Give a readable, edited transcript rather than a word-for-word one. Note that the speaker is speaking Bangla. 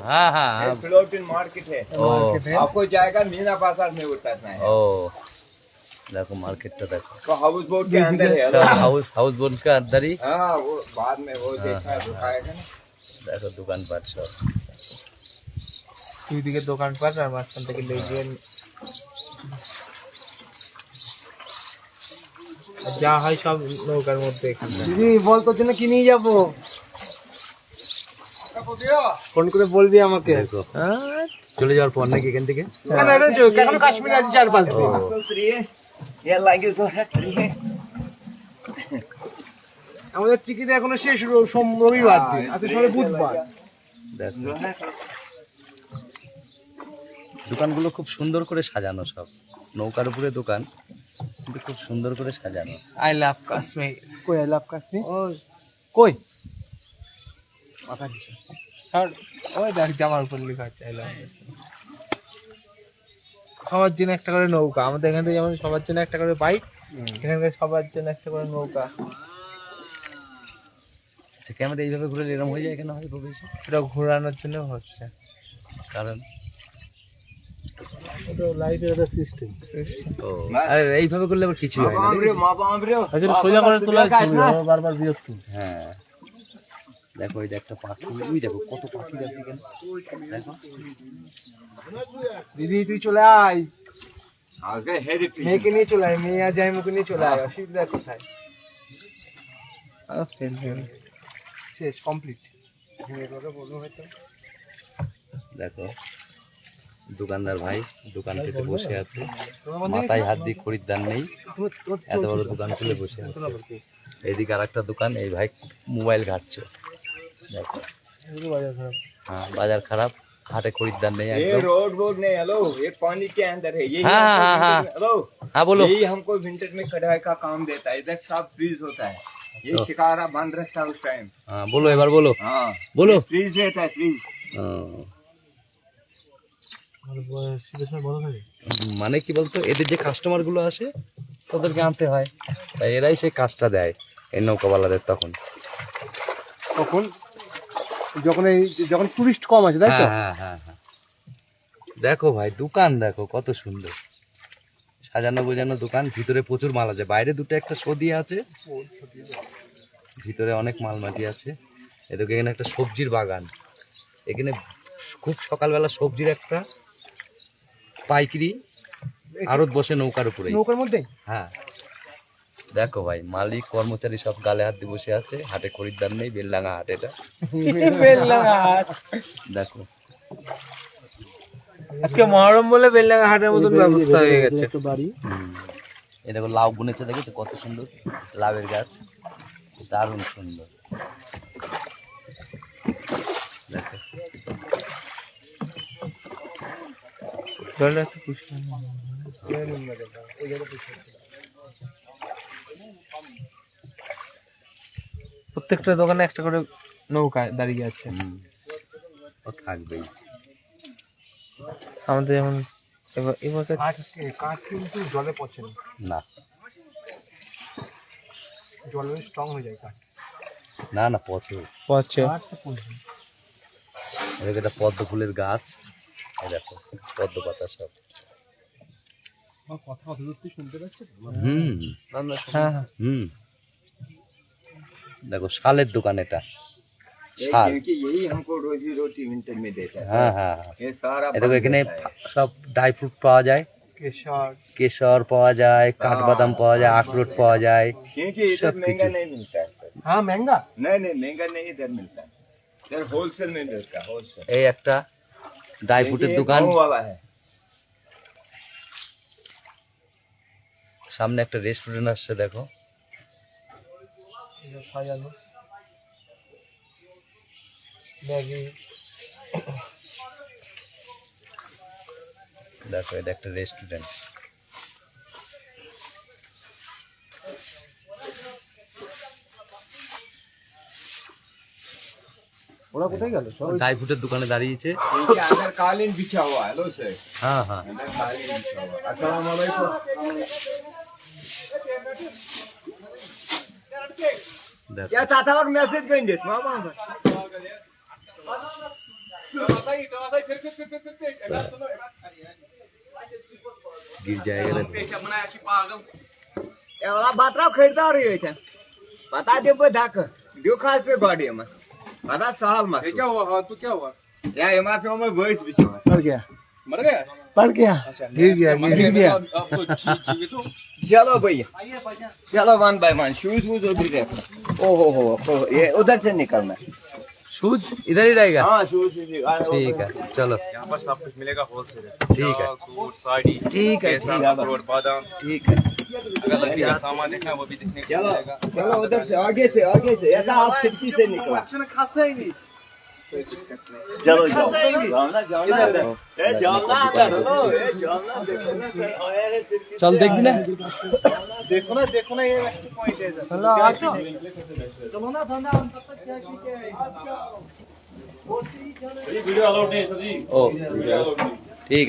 हाँ हाँ फ्लोटिंग मार्केट है। आपको जाएगा मीना बाजार में उतरना है। ओ देखो मार्केट तो देखो तो हाउस बोट के अंदर है। हाउस बोट का अंदर ही। हाँ वो बाद में वो देखा दिखाएगा ना। देखो दुकान पाट सब দুই দিকে দোকানপাট আর মাঝখান থেকে লেগে যা হয় সব নৌকার মধ্যে এখানে। দিদি বল তোর জন্য কি নিয়ে যাবো, ফোন করে বলবি আমাকে। দেখো চলে যাওয়ার পর নাকি এখান থেকে এখন কাশ্মীর আছে 4-5 দিন। আমাদের টিকিট এখনো শেষ, রবিবার দিন আজকে সবে বুধবার। দেখো দোকানগুলো খুব সুন্দর করে সাজানো, সব নৌকার উপরে দোকান কিন্তু খুব সুন্দর করে সাজানো। I love Kashmir. কই আই লাভ কাশ্মীর? কই আর ওই দেখ জামার উপর লেখা আছে আই লাভ কাশ্মীর। সবার জন্য একটা করে নৌকা, আমাদের এখান থেকে যেমন সবার জন্য একটা করে বাইক, এখানকার সবার জন্য একটা করে নৌকা। আচ্ছা ক্যামেরা এইভাবে ঘুরে এরকম হয়ে যায় কেন হয় বেশি? এটা ঘোরানোর জন্য হচ্ছে, কারণ লাইটের একটা সিস্টেম। ও আরে এইভাবে করলে আবার কিছু হয় না। আসলে সোজা করে তোলা বারবার বিরক্ত। হ্যাঁ দেখো এই যে একটা পাখি, ওই দেখো কত পাখি দেখো এখানে। দেখো দিদি তুই চলে আয়, মেয়েকে নিয়ে চলে আয়, মেয়ে আর যাই মুখে নিয়ে চলে আয়, অসুবিধা কোথায়? শেষ কমপ্লিট। দেখো দোকানদার ভাই দোকান পেতে বসে আছে, মাথায় হাত দিয়ে খরিদ্দার নেই, এত বড় দোকান খুলে বসে আছে। এদিকে আর একটা দোকান, এই ভাই মোবাইল ঘাটছে। দেখো हाँ बाजार खराब, हाटे खरीदार नहीं है। ये रोड नहीं, हेलो ये पानी के अंदर है। ये हेलो हाँ बोलो। यही हमको विंटर में कढ़ाई का काम देता है। इधर सब फ्रीज होता है, ये शिकारा बंद रहता है उस टाइम। हाँ बोलो एक बार बोलो। हाँ बोलो फ्रीज रहता है, फ्रीज। মানে কি বলতো, এদের যে কাস্টমার গুলো আসে তাদেরকে আনতে হয়, তাই এরাই সেই কাজটা দেয় এই নৌকাওয়ালাদের। তখন যখন টুরিস্ট কম আছে তাই তো। হ্যাঁ হ্যাঁ হ্যাঁ দেখো ভাই দোকান দেখো কত সুন্দর সাজানো গোজানো দোকান, ভিতরে প্রচুর মাল আছে, বাইরে দুটো একটা শো দিয়ে আছে, ভিতরে অনেক মাল মাটি আছে। এদিকে এখানে একটা সবজির বাগান, এখানে খুব সকালবেলা সবজির একটা পাইকারি আড়ত বসে নৌকার উপরে, নৌকার মধ্যে। হ্যাঁ দেখো ভাই মালিক কর্মচারী সব গালে হাত দিয়ে বসে আছে, হাটে খরিদ্দার নেই, বেলডাঙ্গা হাট এটা। দেখো আজকে মহরম বলে বেলডাঙ্গা হাটের মতন ব্যবস্থা হয়ে গেছে। এই দেখো লাউ বুনেছে, দেখেছো কত সুন্দর লাউয়ের গাছ, দারুণ সুন্দর। দেখো প্রত্যেকটা দোকানে একটা করে নৌকা দাঁড়িয়ে আছে। ও থাকবেই। আমাদের যেমন এবার কাঠ কিন্তু জলে পচে না, জলে স্ট্রং হয়ে যায় কাঠ। না না পচে পচে। এদিকে একটা পদ্ম ফুলের গাছ, এই দেখো পদ্ম পাতা সব। কথা শুনতে পাচ্ছি। দেখো শালের দোকান এটা, শাল। यही हमको रोजी रोटी विंटर में देता है। হ্যাঁ হ্যাঁ ये सारा দেখো এখানে সব ড্রাই ফ্রুট পাওয়া যায়, কেশর पावा जाए, काठबादाम पावा जाए, अखरोट पावा जाए। क्योंकि इधर महंगा नहीं मिलता है। हाँ महंगा नहीं महंगा नहीं इधर मिलता है, इधर होलसेल में मिलता है, होलसेल। এই একটা ড্রাই ফ্রুটের দোকান, वाला है। সামনে একটা রেস্টুরেন্ট আসছে দেখো। সাজানো ম্যাগি। দেখো এটা একটা রেস্টুরেন্ট। ওরা কোথায় গেল? ড্রাই ফ্রুটের দোকানে দাঁড়িয়েছে। ये अंदर कालीन बिछा हुआ है, लो से हाँ हाँ अंदर कालीन बिछा हुआ है। अस्सलाम वालेकुम। देखो या चाहता हूँ मैसेज करेंगे मामा। गिर जाएगा एवढा बात्रा खरीदा रही है पता दे धाक दो खास पे गाड़ी में पता सहल मत क्या हुआ? हाँ तो क्या हुआ? क्या ये माफियों में वॉइस भी चला मर गया। मर गया? पड़ गया, गिर गया, गिर गया। अब तो जीवित हो? चलो भैया चलो one by one shoes whose उधर देखो ओहो ये उधर से निकलना शूज इधर ही रहेगा। हाँ शूज ठीक है चलो यहाँ पर सब कुछ मिलेगा होलसेल। ठीक है सूट, साड़ी, ठीक है केसर, अखरोट, बादाम। ठीक है अगर लड़की का सामान देखना है वो भी देखने को चलो मिलेगा। चलो उधर से आगे से ऐसा आप खिड़की से निकला चलो जाओ चल देख भी ना देखो ना ये पॉइंट है। चलो ना धंधा हम तब तक क्या ओ ठीक है